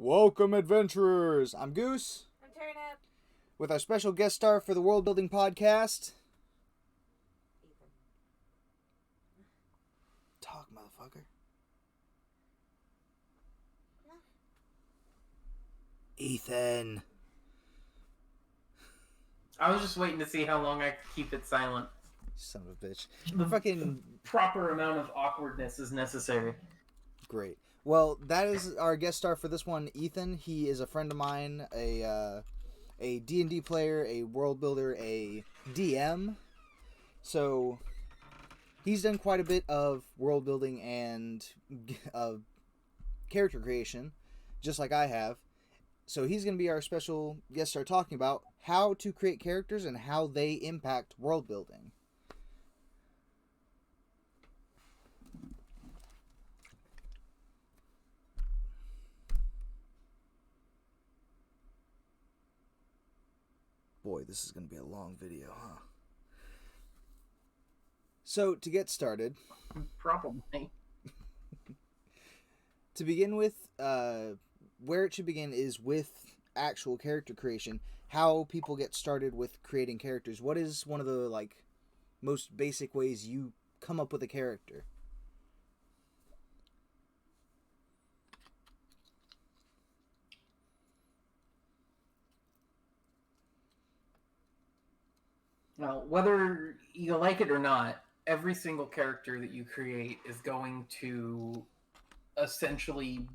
Welcome, adventurers! I'm Goose, I'm Turnip. with our special guest star for the World Building Podcast. Ethan. Talk, motherfucker. No. Ethan. I was just waiting to see how long I could keep it silent. Son of a bitch. The Fucking proper amount of awkwardness is necessary. great. Well, that is our guest star for this one, Ethan. He is a friend of mine, a D&D player, a world builder, a DM. So, he's done quite a bit of world building and character creation, just like I have. So he's going to be our special guest star talking about how to create characters and how they impact world building. Boy, this is going to be a long video, huh? So, to get started, Probably. to begin with, where it should begin is with actual character creation. How people get started with creating characters. What is one of the most basic ways you come up with a character? Well, whether you like it or not, every single character that you create is going to essentially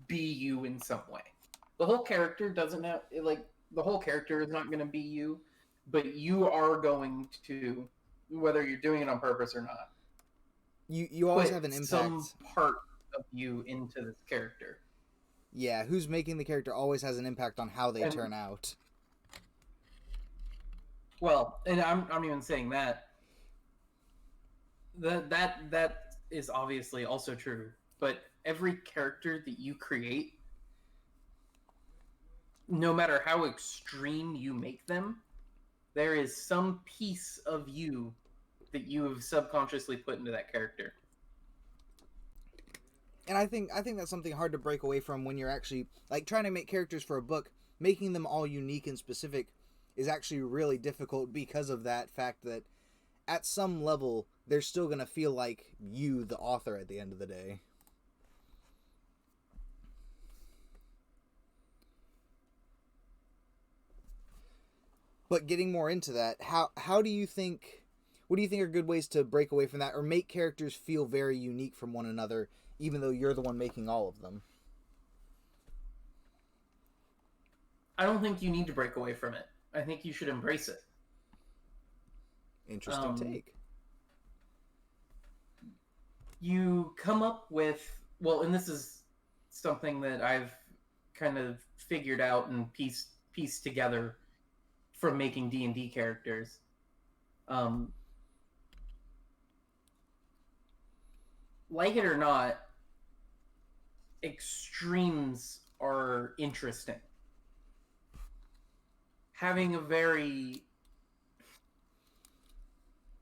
be you in some way. The whole character doesn't have, the whole character is not going to be you, but you are going to, whether you're doing it on purpose or not, You always have an impact. some part of you into this character. Yeah, who's making the character always has an impact on how they turn out. Well, and I'm even saying that. That is obviously also true, but every character that you create, no matter how extreme you make them, there is some piece of you that you have subconsciously put into that character. And I think that's something hard to break away from when you're actually trying to make characters for a book. Making them all unique and specific is actually really difficult because of that fact that at some level they're still going to feel like you, the author, at the end of the day. But getting more into that, how do you think, what do you think are good ways to break away from that or make characters feel very unique from one another, even though you're the one making all of them? I don't think you need to break away from it. I think you should embrace it. Interesting take. You come up with, well, and this is something that I've kind of figured out and pieced together from making D&D characters. Like it or not, extremes are interesting. Having a very...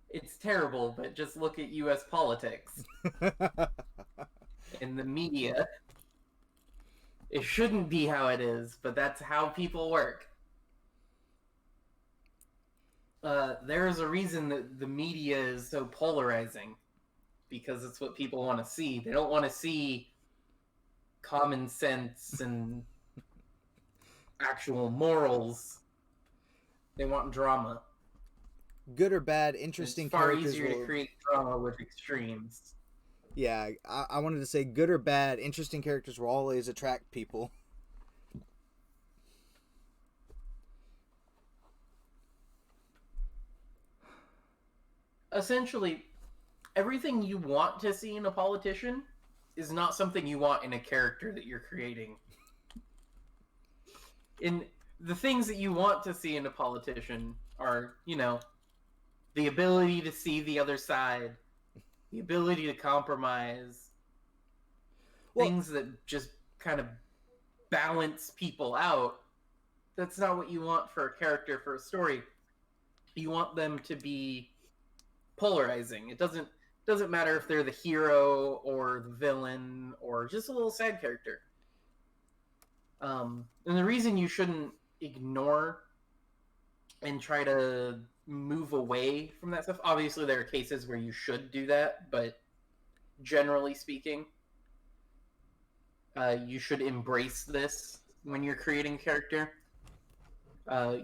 It's terrible, but just look at U.S. politics. In the media. It shouldn't be how it is, but that's how people work. There is a reason that the media is so polarizing, because it's what people want to see. They don't want to see common sense and actual morals. They want drama. Good or bad, interesting characters. It's far easier to create drama with extremes. Yeah, I wanted to say good or bad, interesting characters will always attract people. Essentially, everything you want to see in a politician is not something you want in a character that you're creating. In the things that you want to see in a politician are, the ability to see the other side, the ability to compromise, things that just kind of balance people out. That's not what you want for a character, for a story. You want them to be polarizing. It doesn't matter if they're the hero or the villain or just a little side character. And the reason you shouldn't ignore and try to move away from that stuff, obviously there are cases where you should do that, but generally speaking, you should embrace this when you're creating a character.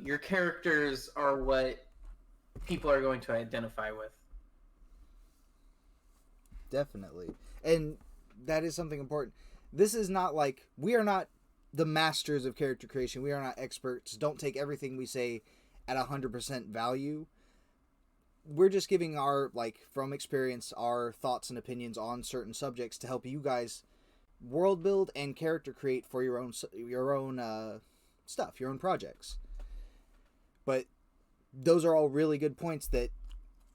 Your characters are what people are going to identify with. Definitely. And that is something important. This is not like, we are not the masters of character creation. We are not experts. Don't take everything we say at 100% value. We're just giving our, like, from experience, our thoughts and opinions on certain subjects to help you guys world build and character create for your own stuff, your own projects. But those are all really good points, that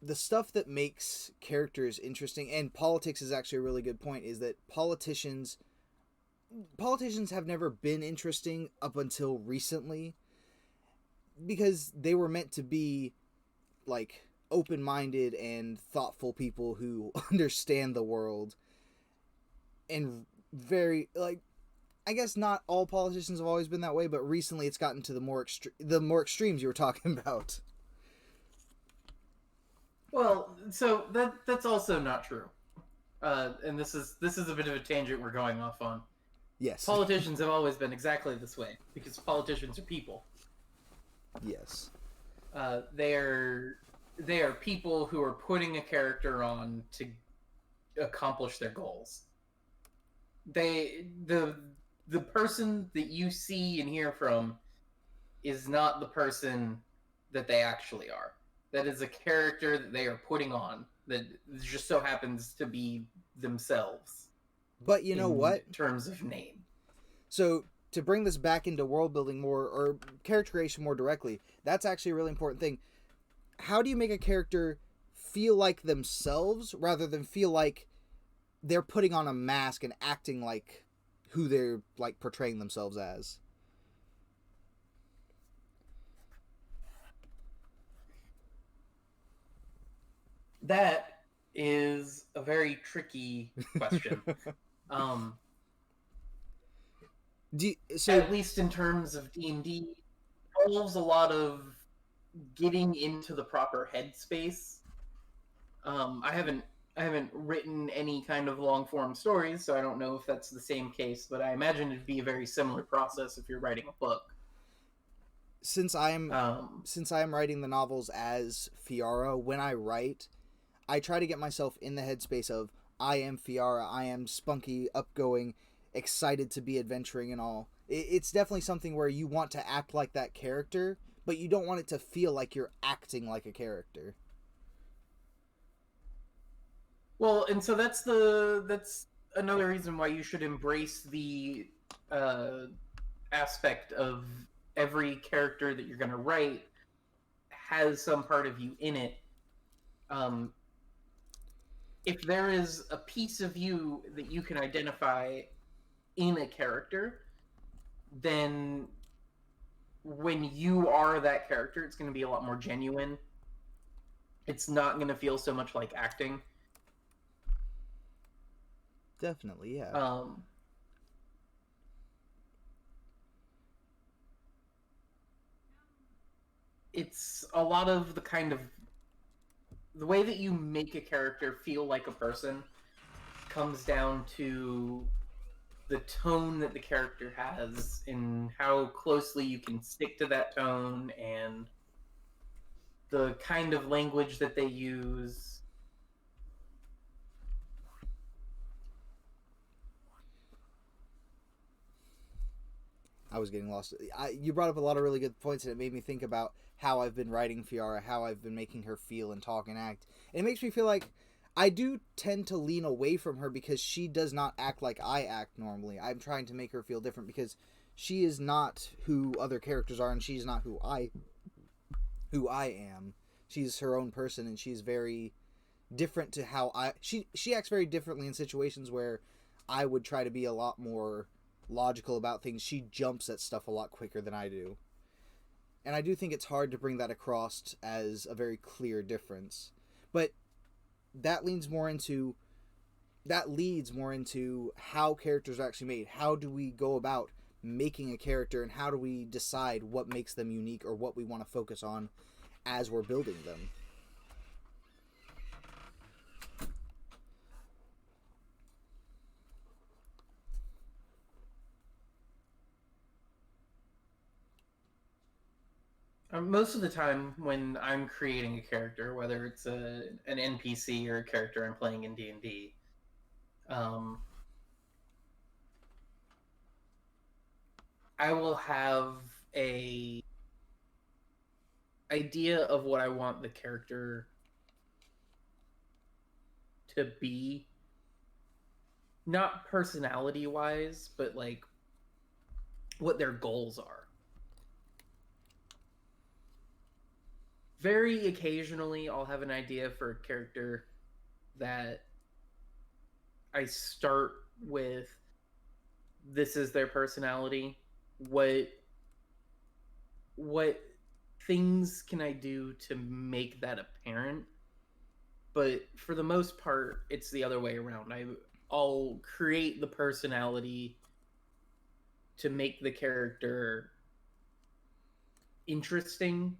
the stuff that makes characters interesting, and politics is actually a really good point, is that politicians have never been interesting up until recently, because they were meant to be like open-minded and thoughtful people who understand the world, and very, like, I guess not all politicians have always been that way, but recently it's gotten to the more extremes you were talking about. Well, so that's also not true. And this is a bit of a tangent we're going off on. Yes. Politicians have always been exactly this way, because politicians are people. Yes. They are people who are putting a character on to accomplish their goals. The person that you see and hear from is not the person that they actually are. That is a character that they are putting on that just so happens to be themselves. But you know what? In terms of name. So to bring this back into world building more, or character creation more directly, that's actually a really important thing. How do you make a character feel like themselves rather than feel like they're putting on a mask and acting like who they're, like, portraying themselves as? That is a very tricky question. At least in terms of D&D, involves a lot of getting into the proper headspace. I haven't written any kind of long form stories, so I don't know if that's the same case, but I imagine it'd be a very similar process if you're writing a book. Since I am writing the novels as Fiara, when I write, I try to get myself in the headspace of, I am Fiara, I am spunky, upgoing, excited to be adventuring and all. It's definitely something where you want to act like that character, but you don't want it to feel like you're acting like a character. Well, and so that's another reason why you should embrace the aspect of every character that you're going to write has some part of you in it. If there is a piece of you that you can identify in a character, then when you are that character, it's going to be a lot more genuine. It's not going to feel so much like acting. Definitely, yeah. It's a lot of the way that you make a character feel like a person comes down to the tone that the character has and how closely you can stick to that tone and the kind of language that they use. I was getting lost. You brought up a lot of really good points, and it made me think about how I've been writing Fiara, how I've been making her feel and talk and act. And it makes me feel like I do tend to lean away from her because she does not act like I act normally. I'm trying to make her feel different because she is not who other characters are, and she's not who I am. She's her own person, and she's very different to how she acts very differently in situations where I would try to be a lot more logical about things. She jumps at stuff a lot quicker than I do. And I do think it's hard to bring that across as a very clear difference. But that leads more into how characters are actually made. How do we go about making a character, and how do we decide what makes them unique or what we want to focus on as we're building them? Most of the time, when I'm creating a character, whether it's an NPC or a character I'm playing in D&D, I will have a idea of what I want the character to be, not personality wise, but like what their goals are. Very occasionally, I'll have an idea for a character that I start with, this is their personality. What things can I do to make that apparent? But for the most part, it's the other way around. I'll create the personality to make the character interesting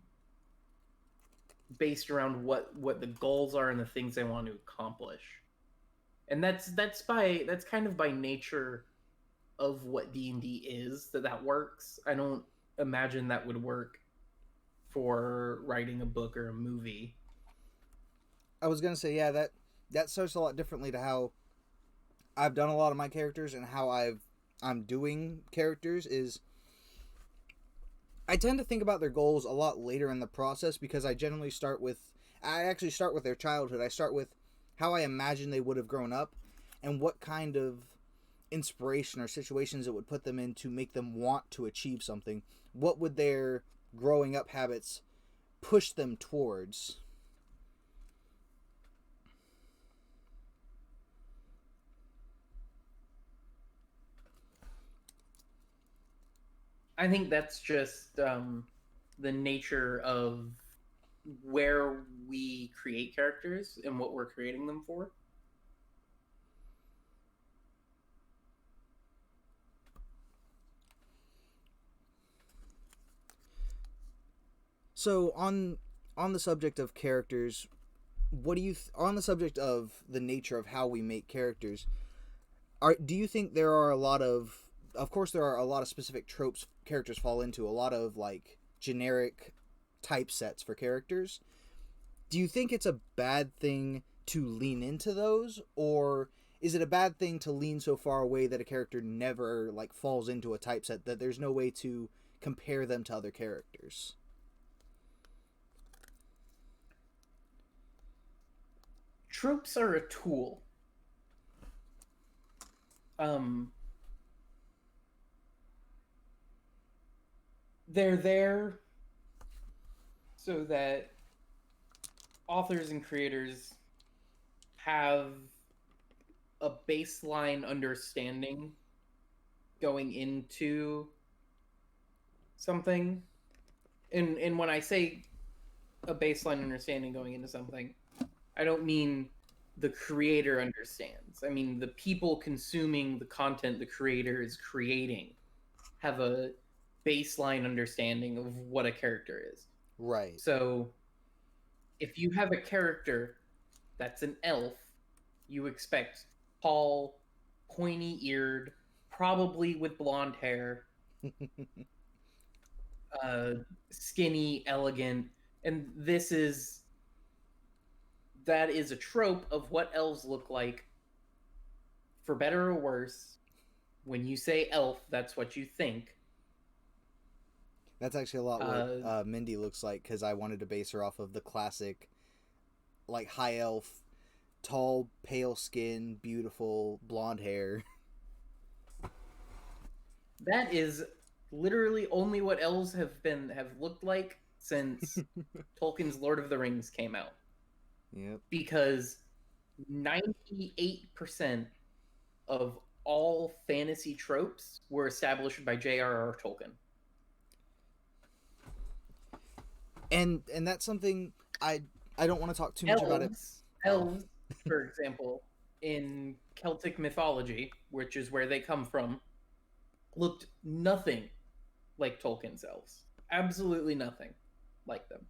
based around what the goals are and the things I want to accomplish. And that's kind of by nature of what D&D is that works. I don't imagine that would work for writing a book or a movie. I was gonna say, yeah, that starts a lot differently to how I've done a lot of my characters and how I'm doing characters. Is I tend to think about their goals a lot later in the process, because I actually start with their childhood. I start with how I imagine they would have grown up and what kind of inspiration or situations it would put them in to make them want to achieve something. What would their growing up habits push them towards? I think that's just the nature of where we create characters and what we're creating them for. So on the subject of characters, what do you on the subject of the nature of how we make characters? Do you think there are a lot of course there are a lot of specific tropes characters fall into, a lot of like generic typesets for characters. Do you think it's a bad thing to lean into those, or is it a bad thing to lean so far away that a character never like falls into a typeset, that there's no way to compare them to other characters? Tropes are a tool. They're there so that authors and creators have a baseline understanding going into something. And when I say a baseline understanding going into something, I don't mean the creator understands. I mean the people consuming the content the creator is creating have a baseline understanding of what a character is. Right. So if you have a character that's an elf, you expect tall, pointy-eared, probably with blonde hair, skinny, elegant, and that is a trope of what elves look like, for better or worse. When you say elf, that's what you think. That's actually a lot what Mindy looks like, because I wanted to base her off of the classic, like, high elf, tall, pale skin, beautiful, blonde hair. That is literally only what elves have looked like since Tolkien's Lord of the Rings came out. Yep. Because 98% of all fantasy tropes were established by J.R.R. Tolkien. And that's something I don't want to talk too much about it. Elves, for example, in Celtic mythology, which is where they come from, looked nothing like Tolkien's elves. Absolutely nothing like them.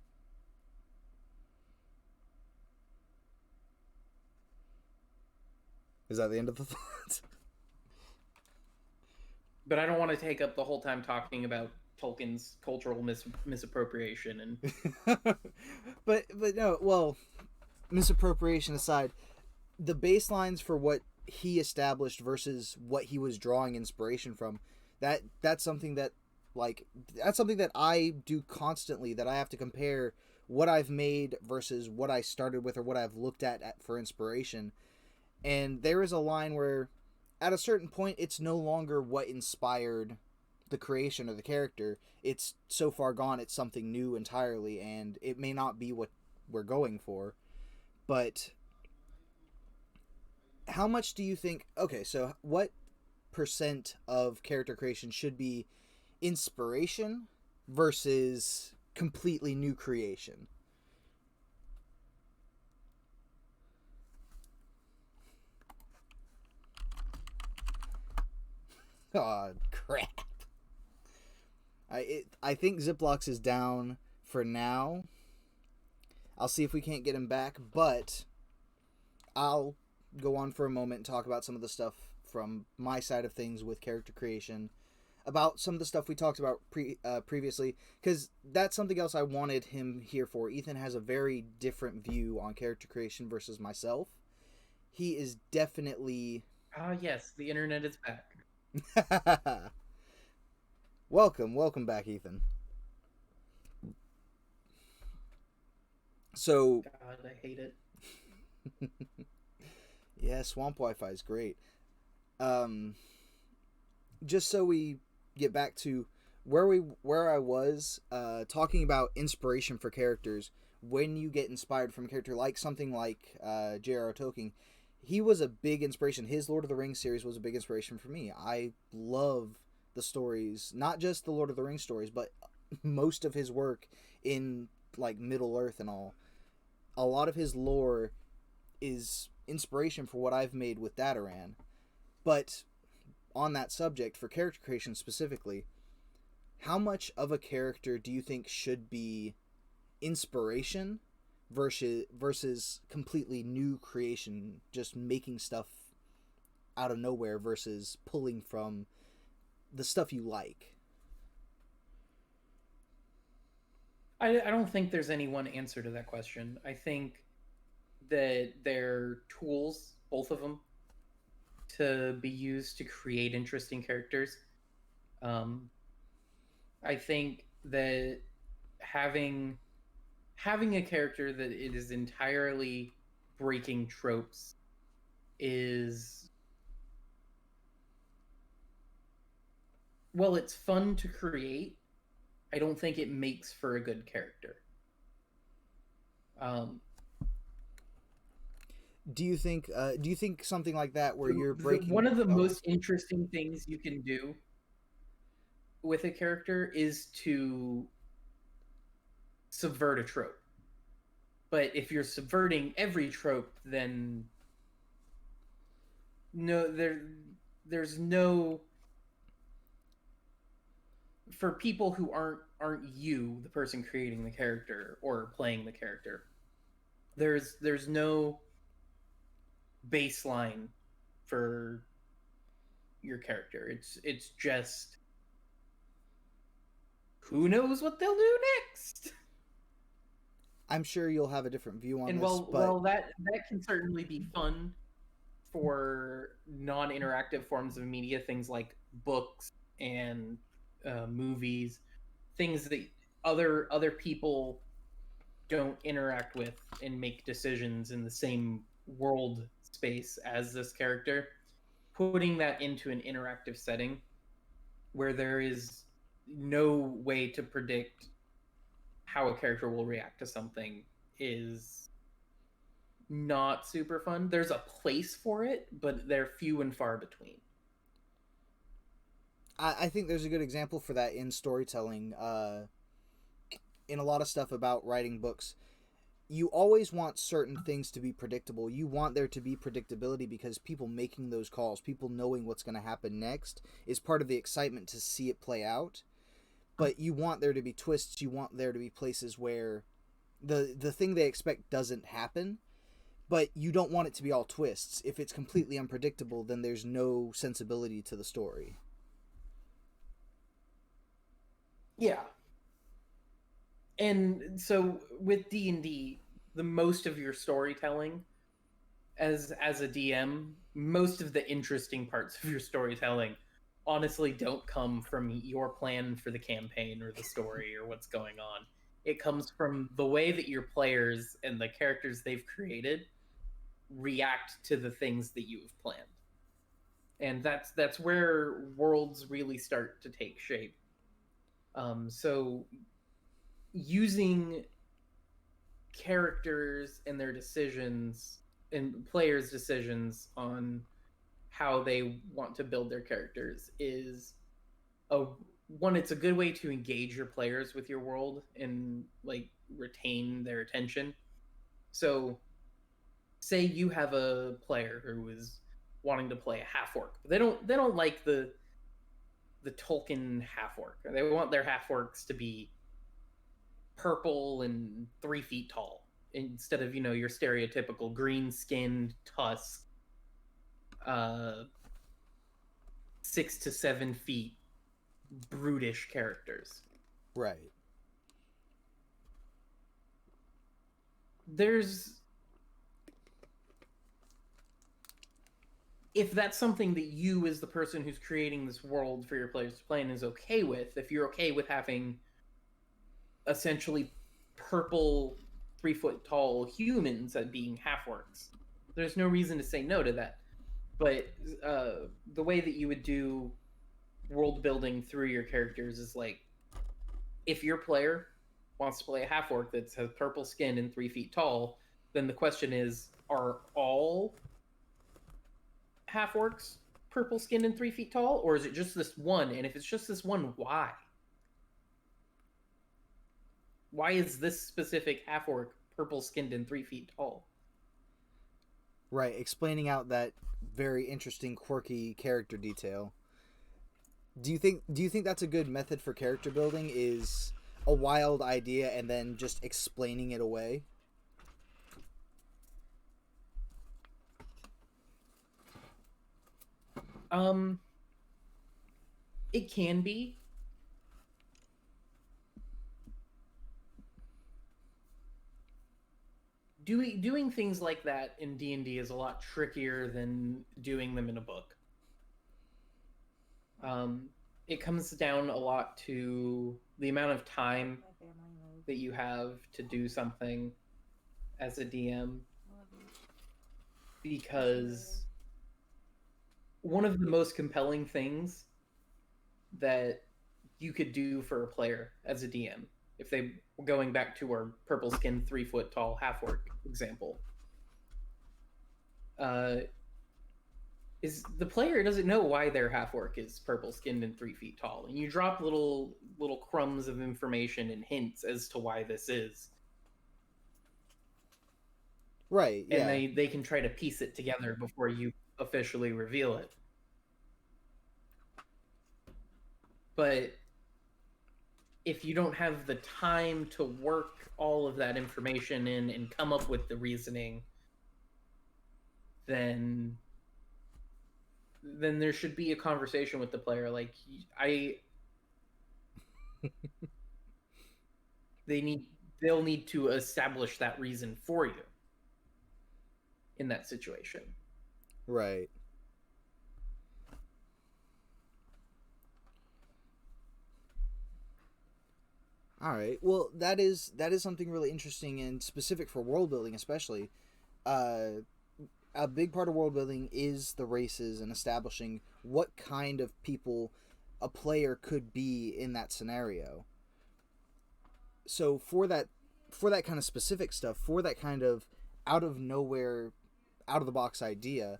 Is that the end of the thought? But I don't want to take up the whole time talking about Tolkien's cultural misappropriation and But no, well, misappropriation aside, the baselines for what he established versus what he was drawing inspiration from, that's something that that's something that I do constantly, that I have to compare what I've made versus what I started with or what I've looked at for inspiration. And there is a line where at a certain point it's no longer what inspired the creation of the character. It's so far gone, it's something new entirely, and it may not be what we're going for. But how much do you think, okay, so what percent of character creation should be inspiration versus completely new creation? Oh crap. I think Ziplocs is down for now. I'll see if we can't get him back, but I'll go on for a moment and talk about some of the stuff from my side of things with character creation, about some of the stuff we talked about previously, because that's something else I wanted him here for. Ethan has a very different view on character creation versus myself. He is definitely yes, the internet is back. welcome back, Ethan. So God, I hate it. yeah, swamp Wi-Fi is great. Um, just so we get back to where I was talking about inspiration for characters. When you get inspired from a character like something like J.R.R. Tolkien, he was a big inspiration. His Lord of the Rings series was a big inspiration for me. I love the stories, not just the Lord of the Rings stories, but most of his work in like Middle Earth and all. A lot of his lore is inspiration for what I've made with Dataran. But on that subject, for character creation specifically, how much of a character do you think should be inspiration versus completely new creation, just making stuff out of nowhere versus pulling from the stuff you like? I don't think there's any one answer to that question. I think that they're tools, both of them, to be used to create interesting characters. Um, I think that having having a character that it is entirely breaking tropes is, well, it's fun to create. I don't think it makes for a good character. Um, Do you think something like that where you're breaking? one of the Oh, most interesting things you can do with a character is to subvert a trope. But if you're subverting every trope, then no, there's no, for people who aren't you, the person creating the character or playing the character. There's no baseline for your character. It's just who knows what they'll do next. I'm sure you'll have a different view on And this, but that can certainly be fun for non-interactive forms of media, things like books and movies, things that other people don't interact with and make decisions in the same world space as this character. Putting that into an interactive setting where there is no way to predict how a character will react to something is not super fun. There's a place for it, but they're few and far between. I think there's a good example for that in storytelling. In a lot of stuff about writing books, you always want certain things to be predictable. You want there to be predictability because people making those calls, people knowing what's going to happen next, is part of the excitement to see it play out. But you want there to be twists. You want there to be places where the thing they expect doesn't happen, but you don't want it to be all twists. If it's completely unpredictable, then there's no sensibility to the story. Yeah. And so with D&D, the most of your storytelling as a DM, most of the interesting parts of your storytelling honestly don't come from your plan for the campaign or the story or what's going on. It comes from the way that your players and the characters they've created react to the things that you have planned. And that's where worlds really start to take shape. So using characters and their decisions and players' decisions on how they want to build their characters is it's a good way to engage your players with your world and like retain their attention. So say you have a player who is wanting to play a half orc, but they don't like the Tolkien half orc. They want their half orcs to be purple and 3 feet tall instead of your stereotypical green skinned tusk, 6 to 7 feet brutish characters. Right. There's If that's something that you as the person who's creating this world for your players to play in is okay with, if you're okay with having essentially purple 3 foot tall humans at being half orcs, there's no reason to say no to that. But the way that you would do world building through your characters is like, if your player wants to play a half orc that has purple skin and 3 feet tall, then the question is, are all half orcs purple skinned and 3 feet tall, or is it just this one? And if it's just this one, why? Why is this specific half orc purple skinned and 3 feet tall? Right, explaining out that very interesting, quirky character detail. Do you think that's a good method for character building? Is a wild idea and then just explaining it away? It can be. Doing things like that in D&D is a lot trickier than doing them in a book. It comes down a lot to the amount of time that you have to do something as a DM, because one of the most compelling things that you could do for a player as a DM, if they were going back to our purple skinned 3 foot tall half orc example, is the player doesn't know why their half orc is purple skinned and 3 feet tall, and you drop little crumbs of information and hints as to why this is. Right, yeah. And they can try to piece it together before you officially reveal it. But if you don't have the time to work all of that information in and come up with the reasoning, then there should be a conversation with the player. Like, they'll need to establish that reason for you in that situation. Right. All right. Well, that is something really interesting and specific for world building, especially. A big part of world building is the races and establishing what kind of people a player could be in that scenario. So for that kind of specific stuff, for that kind of out of nowhere, out of the box idea,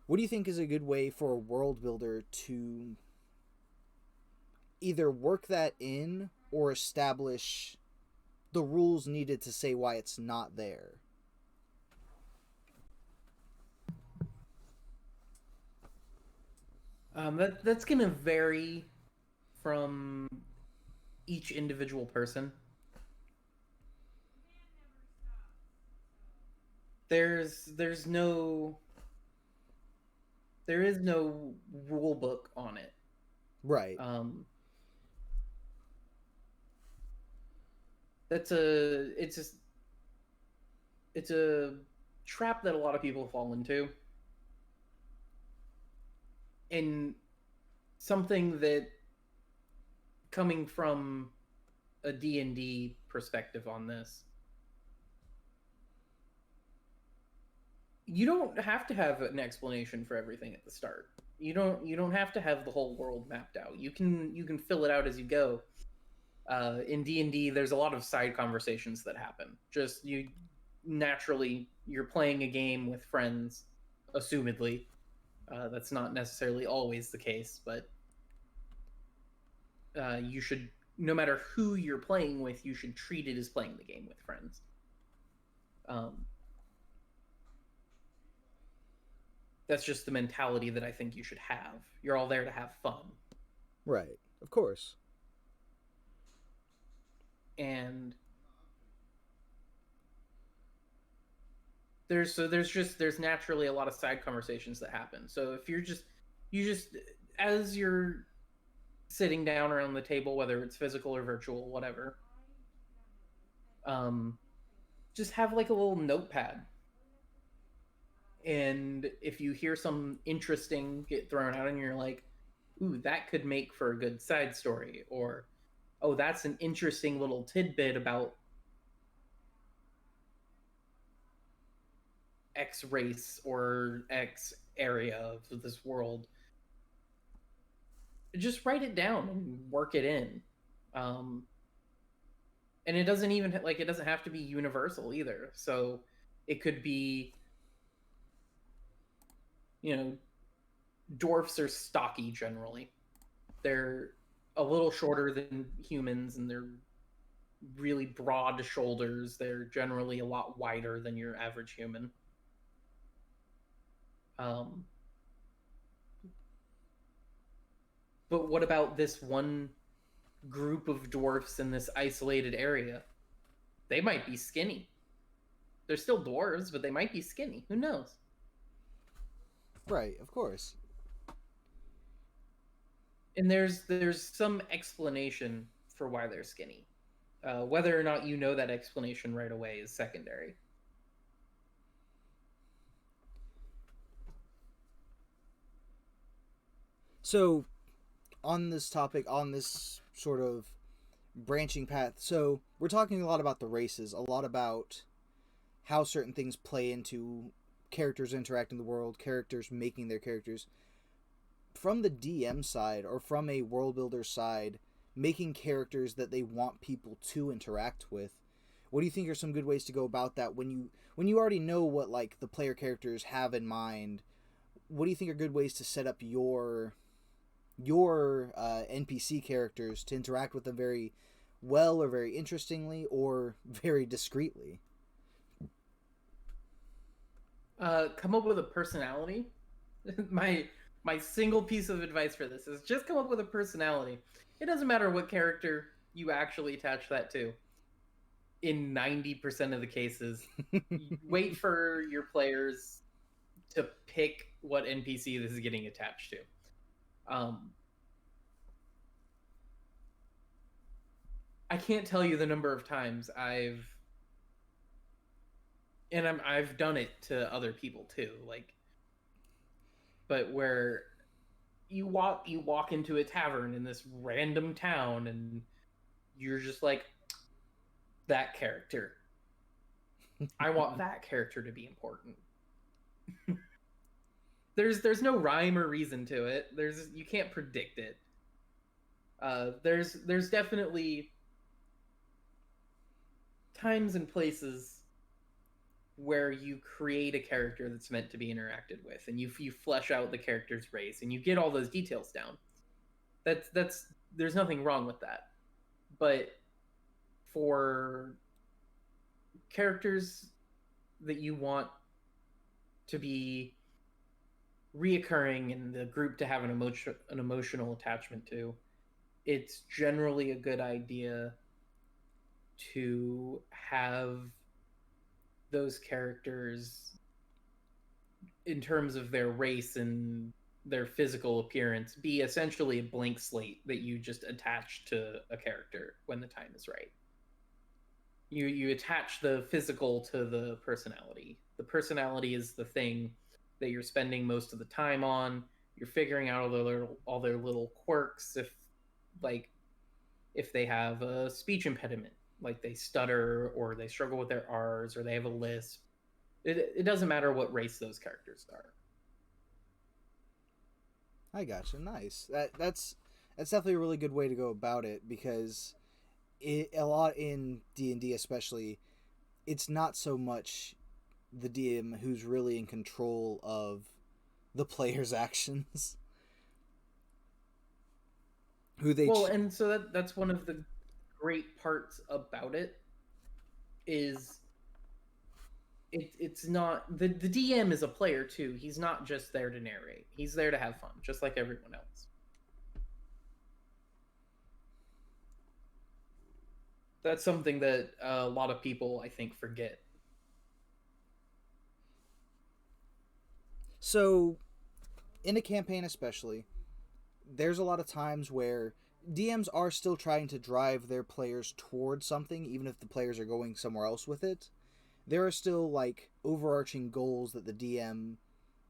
what do you think is a good way for a world builder to either work that in or establish the rules needed to say why it's not there. That's gonna vary from each individual person. There's no there is no rule book on it. Right. That's a it's just it's a trap that a lot of people fall into, and something that, coming from a D&D perspective on this, you don't have to have an explanation for everything at the start. You don't have to have the whole world mapped out. You can fill it out as you go. In D&D, there's a lot of side conversations that happen. Just you're playing a game with friends, assumedly. That's not necessarily always the case, but you should, no matter who you're playing with, you should treat it as playing the game with friends. That's just the mentality that I think you should have. You're all there to have fun. Right. Of course. And there's naturally a lot of side conversations that happen. So if you just as you're sitting down around the table, whether it's physical or virtual, whatever, just have like a little notepad. And if you hear some interesting get thrown out and you're like, ooh, that could make for a good side story, or oh, that's an interesting little tidbit about X race or X area of this world, just write it down and work it in. And it doesn't even it doesn't have to be universal either. So it could be, dwarfs are stocky generally. They're a little shorter than humans, and they're really broad shoulders. They're generally a lot wider than your average human. But what about this one group of dwarfs in this isolated area? They might be skinny. They're still dwarves, but they might be skinny. Who knows? Right, of course. And there's some explanation for why they're skinny. Whether or not you know that explanation right away is secondary. So, on this topic, on this sort of branching path, so we're talking a lot about the races, a lot about how certain things play into characters interacting in the world, characters making their characters. From the DM side, or from a world builder side, making characters that they want people to interact with, what do you think are some good ways to go about that when you already know what like the player characters have in mind? What do you think are good ways to set up your NPC characters to interact with them very well, or very interestingly, or very discreetly? Come up with a personality. my single piece of advice for this is just come up with a personality. It doesn't matter what character you actually attach that to. In 90% of the cases, wait for your players to pick what NPC this is getting attached to. I can't tell you the number of times I've done it to other people too, but where you walk into a tavern in this random town and you're just like, that character, I want that character to be important. There's no rhyme or reason to it. You can't predict it. There's definitely times and places where you create a character that's meant to be interacted with, and you flesh out the character's race, and you get all those details down. That's there's nothing wrong with that. But for characters that you want to be reoccurring in the group to have an emotional attachment to, it's generally a good idea to have those characters, in terms of their race and their physical appearance, be essentially a blank slate that you just attach to a character when the time is right. You attach the physical to the personality. The personality is the thing that you're spending most of the time on. You're figuring out all their little quirks, like if they have a speech impediment, like they stutter or they struggle with their R's or they have a lisp. It doesn't matter what race those characters are. I gotcha. Nice. That's definitely a really good way to go about it, because a lot in D&D especially, it's not so much the DM who's really in control of the player's actions. Well, and so that's one of the great parts about it is it's not the DM is a player too. He's not just there to narrate. He's there to have fun, just like everyone else. That's something that a lot of people, I think, forget. So, in a campaign especially, there's a lot of times where DMs are still trying to drive their players towards something, even if the players are going somewhere else with it. There are still like overarching goals that the DM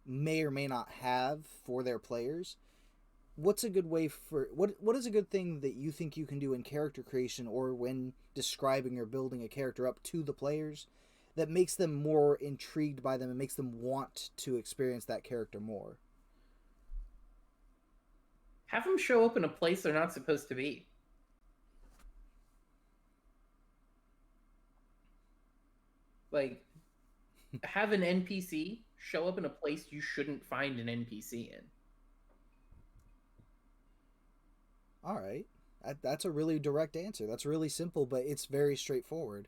may or may not have for their players. What's a good way for what is a good thing that you think you can do in character creation or when describing or building a character up to the players that makes them more intrigued by them and makes them want to experience that character more? Have them show up in a place they're not supposed to be. Like, have an NPC show up in a place you shouldn't find an NPC in. All right. That's a really direct answer. That's really simple, but it's very straightforward.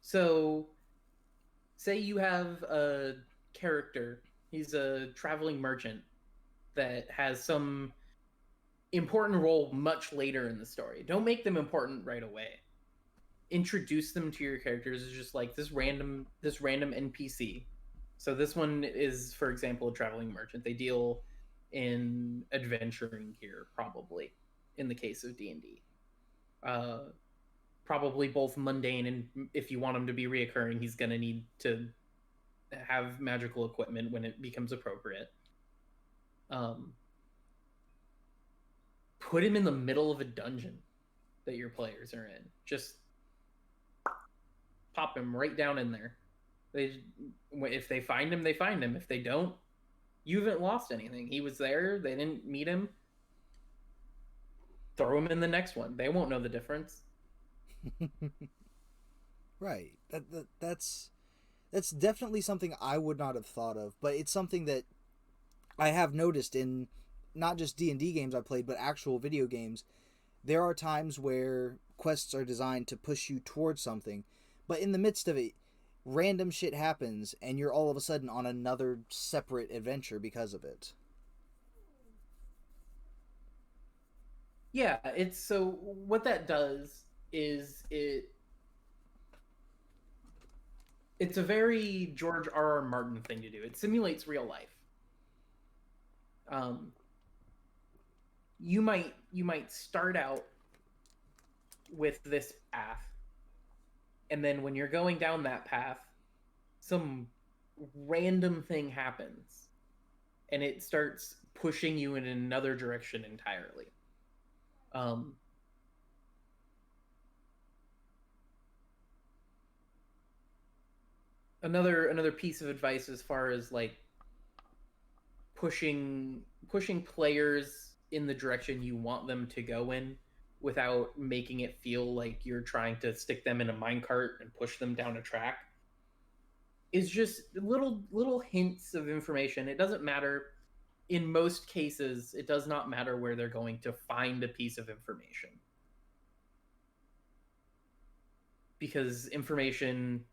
So, say you have a character, he's a traveling merchant that has some important role much later in the story. Don't make them important right away. Introduce them to your characters as just like this random NPC. So this one is, for example, a traveling merchant. They deal in adventuring gear, probably in the case of D&D. Probably both mundane, and if you want him to be reoccurring, he's going to need to have magical equipment when it becomes appropriate. Put him in the middle of a dungeon that your players are in. Just pop him right down in there. If they find him, they find him. If they don't, you haven't lost anything. He was there. They didn't meet him. Throw him in the next one. They won't know the difference. Right. That's definitely something I would not have thought of, but it's something that I have noticed in not just D&D games I played, but actual video games. There are times where quests are designed to push you towards something, but in the midst of it, random shit happens and you're all of a sudden on another separate adventure because of it. Yeah, it's so what that does is it's a very George R.R. Martin thing to do. It simulates real life. You might start out with this path, and then when you're going down that path, some random thing happens, and it starts pushing you in another direction entirely. Another piece of advice as far as like pushing players in the direction you want them to go in without making it feel like you're trying to stick them in a minecart and push them down a track is just little hints of information. It doesn't matter. In most cases, it does not matter where they're going to find a piece of information. because information,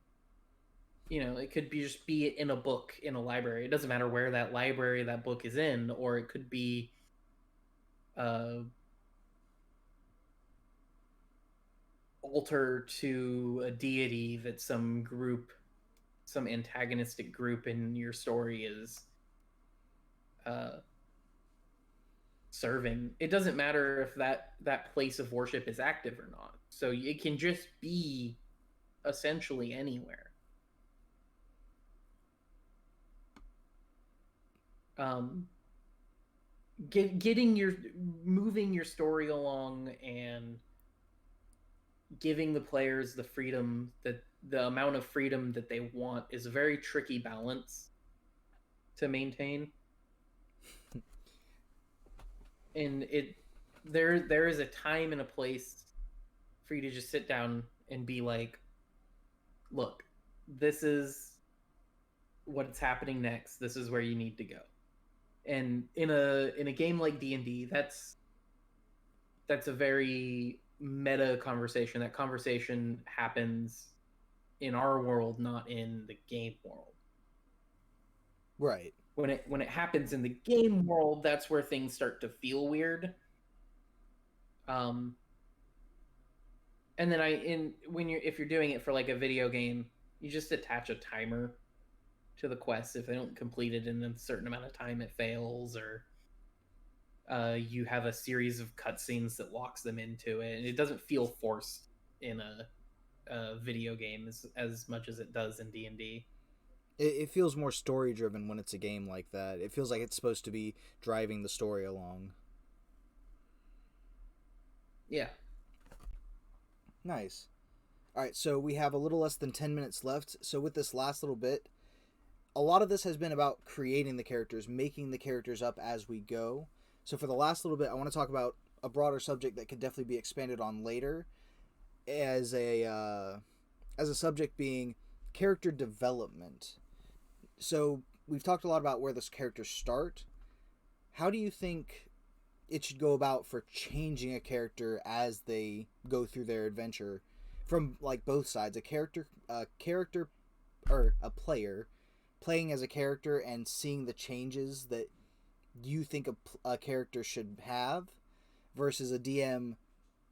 it could be just be in a book in a library. It doesn't matter where that library that book is in, or it could be altar to a deity that some antagonistic group in your story is serving. It doesn't matter if that place of worship is active or not. So it can just be essentially anywhere. Moving your story along and giving the players the amount of freedom that they want is a very tricky balance to maintain. And there is a time and a place for you to just sit down and be like, look, this is what's happening next. This is where you need to go. And in a game like D&D, that's a very meta conversation. That conversation happens in our world, not in the game world. Right. When it happens in the game world, that's where things start to feel weird. And then if you're doing it for like a video game, you just attach a timer to the quest. If they don't complete it in a certain amount of time, it fails, or you have a series of cutscenes that locks them into it, and it doesn't feel forced in a video game as much as it does in D&D. It feels more story driven when it's a game like that. It feels like it's supposed to be driving the story along. Yeah. Nice. All right, so we have a little less than 10 minutes left. So with this last little bit, a lot of this has been about creating the characters, making the characters up as we go. So for the last little bit, I want to talk about a broader subject that could definitely be expanded on later, as a subject being character development. So we've talked a lot about where those characters start. How do you think it should go about for changing a character as they go through their adventure, from like both sides? A character or a player playing as a character and seeing the changes that you think a character should have, versus a DM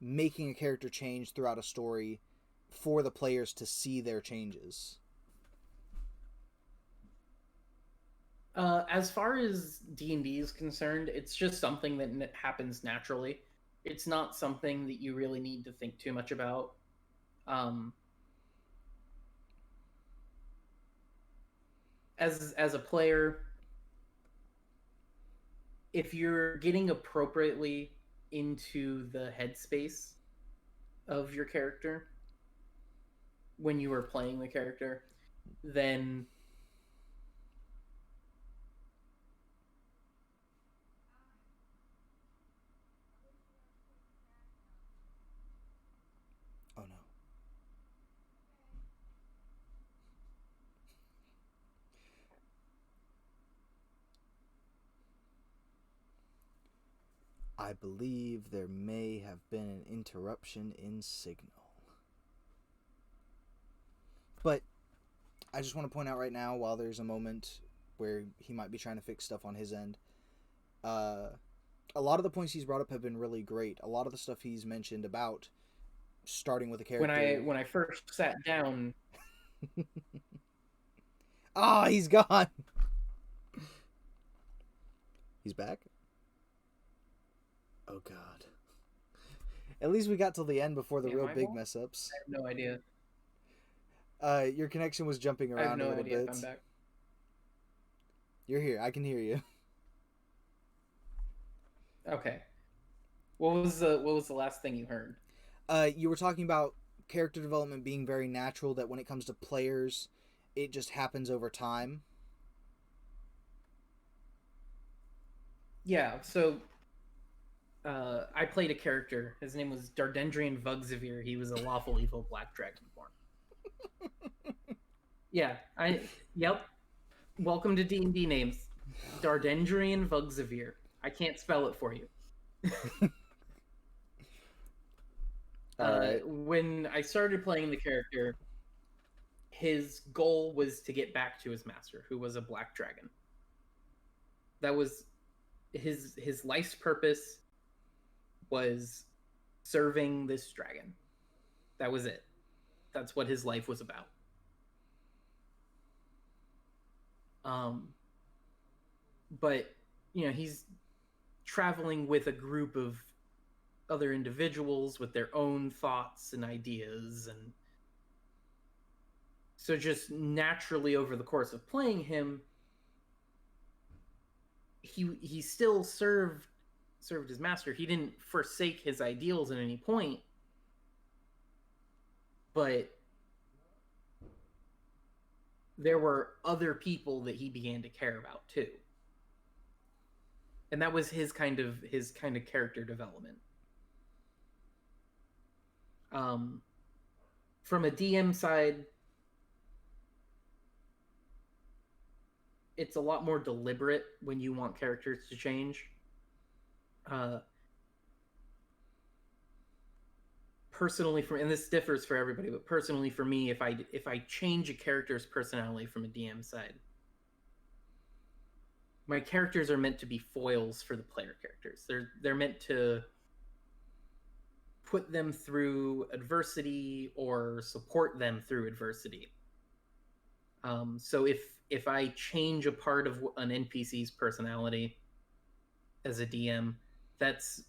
making a character change throughout a story for the players to see their changes. As far as D&D is concerned, it's just something that happens naturally. It's not something that you really need to think too much about. As a player, if you're getting appropriately into the headspace of your character when you are playing the character, then Oh no. I believe there may have been an interruption in signal. But I just want to point out right now, while there's a moment where he might be trying to fix stuff on his end, a lot of the points he's brought up have been really great. A lot of the stuff he's mentioned about starting with a character. when I first sat down, Ah, he's gone. He's back? Oh god. At least we got till the end before the real big mess ups. I have no idea. Your connection was jumping I have around no a little idea bit. if I'm back. You're here. I can hear you. Okay. What was the last thing you heard? You were talking about character development being very natural, that when it comes to players, it just happens over time. Yeah, so I played a character. His name was Dardendrian Vugzavir. He was a lawful evil black dragonborn. Yeah, yep. Welcome to D&D names. Dardendrian Vugzavir. I can't spell it for you. All right. when I started playing the character, his goal was to get back to his master, who was a black dragon. That was his life's purpose, was serving this dragon. That was it. That's what his life was about. But he's traveling with a group of other individuals with their own thoughts and ideas, and so just naturally over the course of playing him, he still served his master. He didn't forsake his ideals at any point, but there were other people that he began to care about too. And that was his kind of character development. From a DM side, it's a lot more deliberate when you want characters to change. Personally, and this differs for everybody, but personally for me, if I change a character's personality from a DM side, my characters are meant to be foils for the player characters. They're meant to put them through adversity or support them through adversity. So if I change a part of an NPC's personality as a DM, that's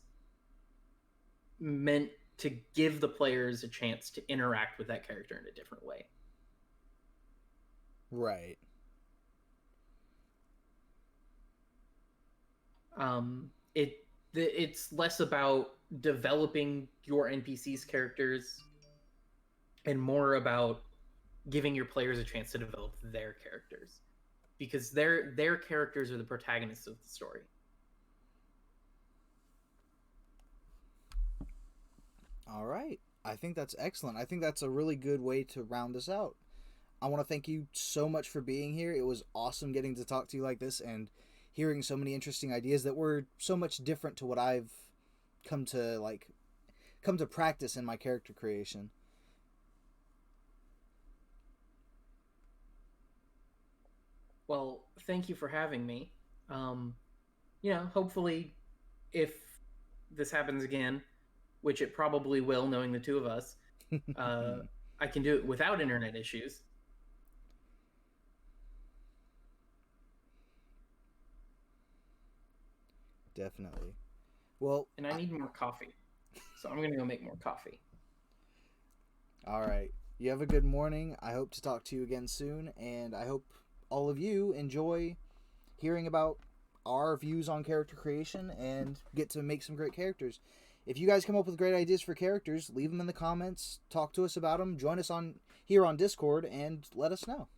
meant to give the players a chance to interact with that character in a different way. Right. It's less about developing your NPC's characters and more about giving your players a chance to develop their characters, because their characters are the protagonists of the story. All right. I think that's excellent. I think that's a really good way to round this out. I want to thank you so much for being here. It was awesome getting to talk to you like this and hearing so many interesting ideas that were so much different to what I've come to practice in my character creation. Well, thank you for having me. Hopefully, if this happens again, which it probably will, knowing the two of us, I can do it without internet issues. Definitely. Well, and I need more coffee, so I'm gonna go make more coffee. All right. You have a good morning. I hope to talk to you again soon, and I hope all of you enjoy hearing about our views on character creation and get to make some great characters. If you guys come up with great ideas for characters, leave them in the comments, talk to us about them, join us here on Discord, and let us know.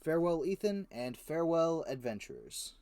Farewell, Ethan, and farewell, adventurers.